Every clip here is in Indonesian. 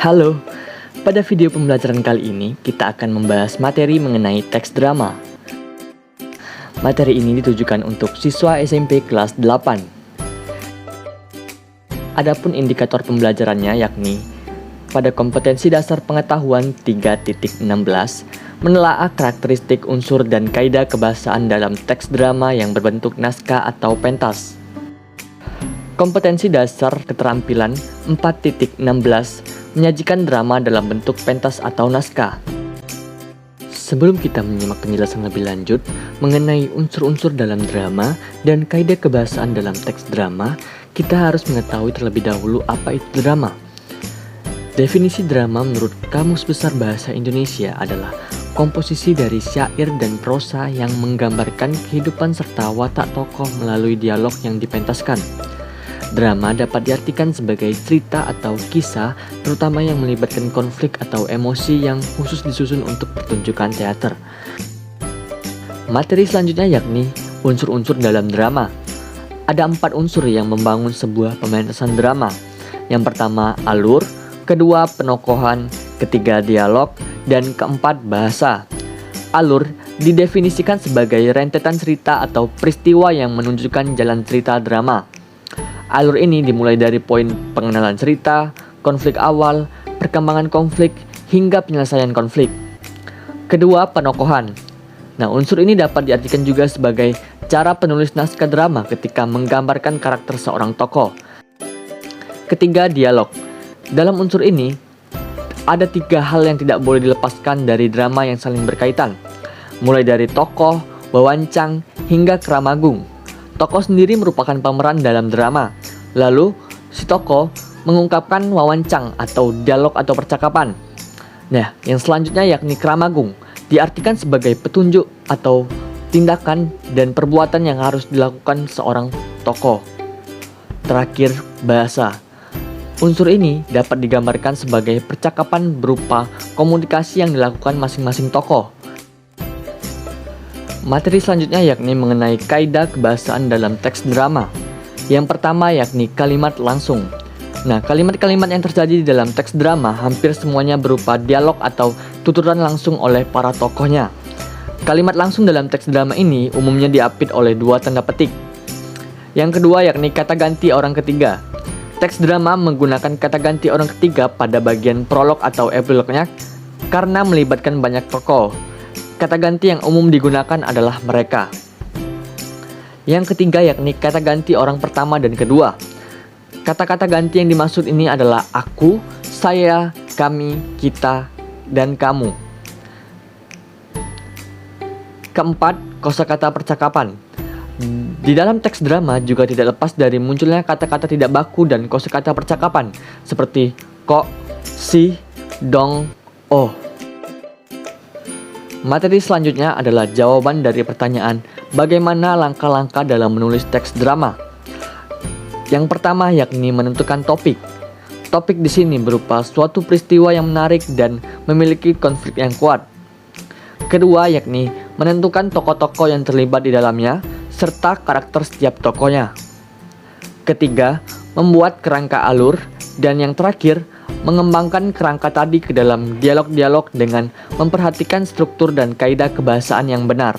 Halo, pada video pembelajaran kali ini kita akan membahas materi mengenai teks drama. Materi ini ditujukan untuk siswa SMP kelas 8. Adapun indikator pembelajarannya yakni pada kompetensi dasar pengetahuan 3.16 menelaah karakteristik unsur dan kaidah kebahasaan dalam teks drama yang berbentuk naskah atau pentas. Kompetensi dasar keterampilan 4.16 menyajikan drama dalam bentuk pentas atau naskah. Sebelum kita menyimak penjelasan lebih lanjut mengenai unsur-unsur dalam drama dan kaidah kebahasaan dalam teks drama, kita harus mengetahui terlebih dahulu apa itu drama. Definisi drama menurut Kamus Besar Bahasa Indonesia adalah komposisi dari syair dan prosa yang menggambarkan kehidupan serta watak tokoh melalui dialog yang dipentaskan. Drama dapat diartikan sebagai cerita atau kisah, terutama yang melibatkan konflik atau emosi yang khusus disusun untuk pertunjukan teater. Materi selanjutnya yakni unsur-unsur dalam drama. Ada 4 unsur yang membangun sebuah pementasan drama. Yang pertama alur, kedua penokohan, ketiga dialog, dan keempat bahasa. Alur didefinisikan sebagai rentetan cerita atau peristiwa yang menunjukkan jalan cerita drama. Alur ini dimulai dari poin pengenalan cerita, konflik awal, perkembangan konflik, hingga penyelesaian konflik. Kedua, penokohan. Nah, unsur ini dapat diartikan juga sebagai cara penulis naskah drama ketika menggambarkan karakter seorang tokoh. Ketiga, dialog. Dalam unsur ini, ada 3 hal yang tidak boleh dilepaskan dari drama yang saling berkaitan. Mulai dari tokoh, wawancang, hingga keramagung. Tokoh sendiri merupakan pemeran dalam drama. Lalu, si tokoh mengungkapkan wawancang atau dialog atau percakapan. Nah, yang selanjutnya yakni keramagung, diartikan sebagai petunjuk atau tindakan dan perbuatan yang harus dilakukan seorang tokoh. Terakhir, bahasa. Unsur ini dapat digambarkan sebagai percakapan berupa komunikasi yang dilakukan masing-masing tokoh. Materi selanjutnya yakni mengenai kaidah kebahasaan dalam teks drama. Yang pertama yakni kalimat langsung. Nah, kalimat-kalimat yang terjadi di dalam teks drama hampir semuanya berupa dialog atau tuturan langsung oleh para tokohnya. Kalimat langsung dalam teks drama ini umumnya diapit oleh 2 tanda petik. Yang kedua yakni kata ganti orang ketiga. Teks drama menggunakan kata ganti orang ketiga pada bagian prolog atau epilognya karena melibatkan banyak tokoh. Kata ganti yang umum digunakan adalah mereka. Yang ketiga yakni kata ganti orang pertama dan kedua. Kata-kata ganti yang dimaksud ini adalah aku, saya, kami, kita, dan kamu. Keempat, kosakata percakapan. Di dalam teks drama juga tidak lepas dari munculnya kata-kata tidak baku dan kosakata percakapan seperti kok, si, dong, oh. Materi selanjutnya adalah jawaban dari pertanyaan bagaimana langkah-langkah dalam menulis teks drama. Yang pertama yakni menentukan topik. Topik di sini berupa suatu peristiwa yang menarik dan memiliki konflik yang kuat. Kedua yakni menentukan tokoh-tokoh yang terlibat di dalamnya serta karakter setiap tokohnya. Ketiga, membuat kerangka alur, dan yang terakhir mengembangkan kerangka tadi ke dalam dialog-dialog dengan memperhatikan struktur dan kaidah kebahasaan yang benar.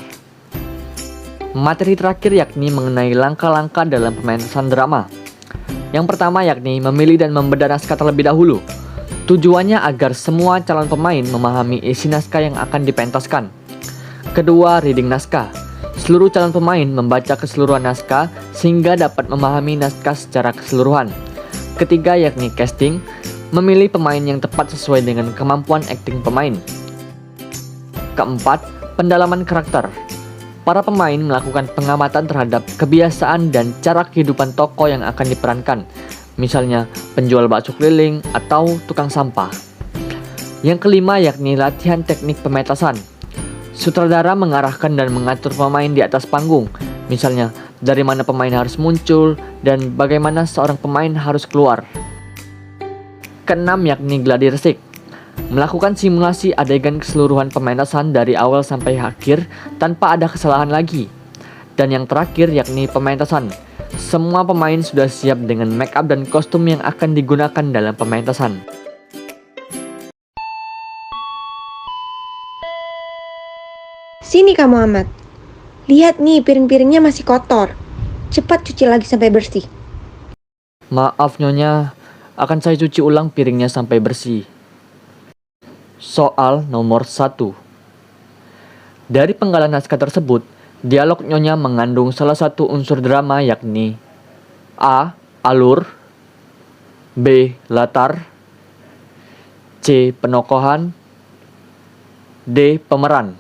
Materi terakhir yakni mengenai langkah-langkah dalam pementasan drama. Yang pertama yakni memilih dan membedah naskah terlebih dahulu. Tujuannya agar semua calon pemain memahami isi naskah yang akan dipentaskan. Kedua, reading naskah. Seluruh calon pemain membaca keseluruhan naskah sehingga dapat memahami naskah secara keseluruhan. Ketiga yakni casting. Memilih pemain yang tepat sesuai dengan kemampuan akting pemain. Keempat, pendalaman karakter. Para pemain melakukan pengamatan terhadap kebiasaan dan cara kehidupan tokoh yang akan diperankan, misalnya penjual bakso keliling atau tukang sampah. Yang kelima yakni latihan teknik pementasan. Sutradara mengarahkan dan mengatur pemain di atas panggung, misalnya dari mana pemain harus muncul dan bagaimana seorang pemain harus keluar. Keenam yakni gladi resik. Melakukan simulasi adegan keseluruhan pementasan dari awal sampai akhir tanpa ada kesalahan lagi. Dan yang terakhir yakni pementasan. Semua pemain sudah siap dengan make up dan kostum yang akan digunakan dalam pementasan. Sini kamu Ahmad. Lihat nih, piring-piringnya masih kotor. Cepat cuci lagi sampai bersih. Maaf Nyonya, akan saya cuci ulang piringnya sampai bersih. Soal nomor 1. Dari penggalan naskah tersebut, dialog Nyonya mengandung salah satu unsur drama yakni A. Alur, B. Latar, C. Penokohan, D. Pemeran.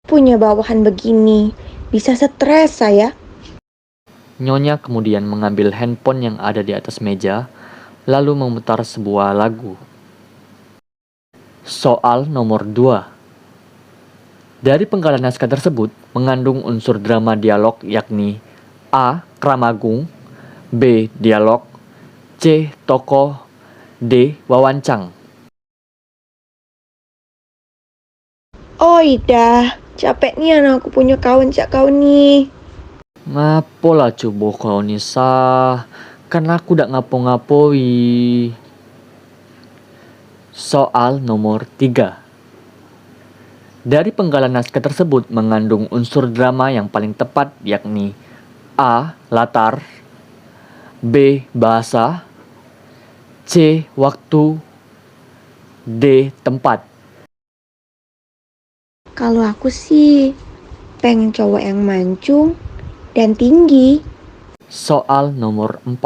Punya bawahan begini, bisa stres saya. Nyonya kemudian mengambil handphone yang ada di atas meja, lalu memutar sebuah lagu. Soal nomor 2. Dari penggalan naskah tersebut mengandung unsur drama dialog yakni A. Kramagung, B. Dialog, C. Tokoh, D. Wawancang. Oh dah, capek nih anak aku punya kawan cak kau nih. Ngapola coba kau Nisa, kan aku dak ngapo-ngapoi. Soal nomor 3. Dari penggalan naskah tersebut mengandung unsur drama yang paling tepat yakni A. Latar, B. Bahasa, C. Waktu, D. Tempat. Kalau aku sih pengen cowok yang mancung dan tinggi. Soal nomor 4.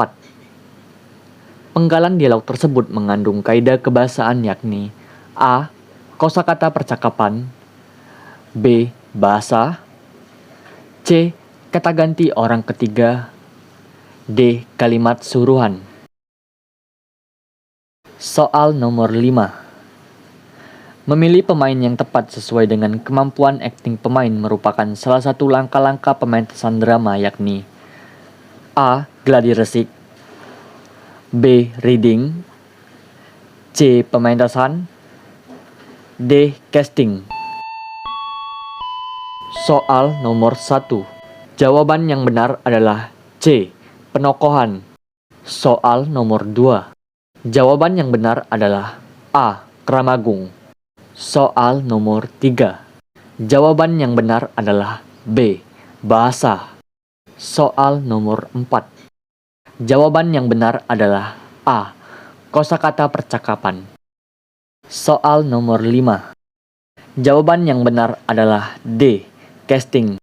Penggalan dialog tersebut mengandung kaidah kebahasaan yakni A. Kosakata percakapan, B. Bahasa, C. Kata ganti orang ketiga, D. Kalimat suruhan. Soal nomor 5. Memilih pemain yang tepat sesuai dengan kemampuan akting pemain merupakan salah satu langkah-langkah pementasan drama yakni A. Gladi resik, B. Reading, C. Pementasan, D. Casting. Soal nomor 1. Jawaban yang benar adalah C. Penokohan. Soal nomor 2. Jawaban yang benar adalah A. Kramagung. Soal nomor 3. Jawaban yang benar adalah B. Bahasa. Soal nomor 4. Jawaban yang benar adalah A. Kosakata percakapan. Soal nomor 5. Jawaban yang benar adalah D. Casting.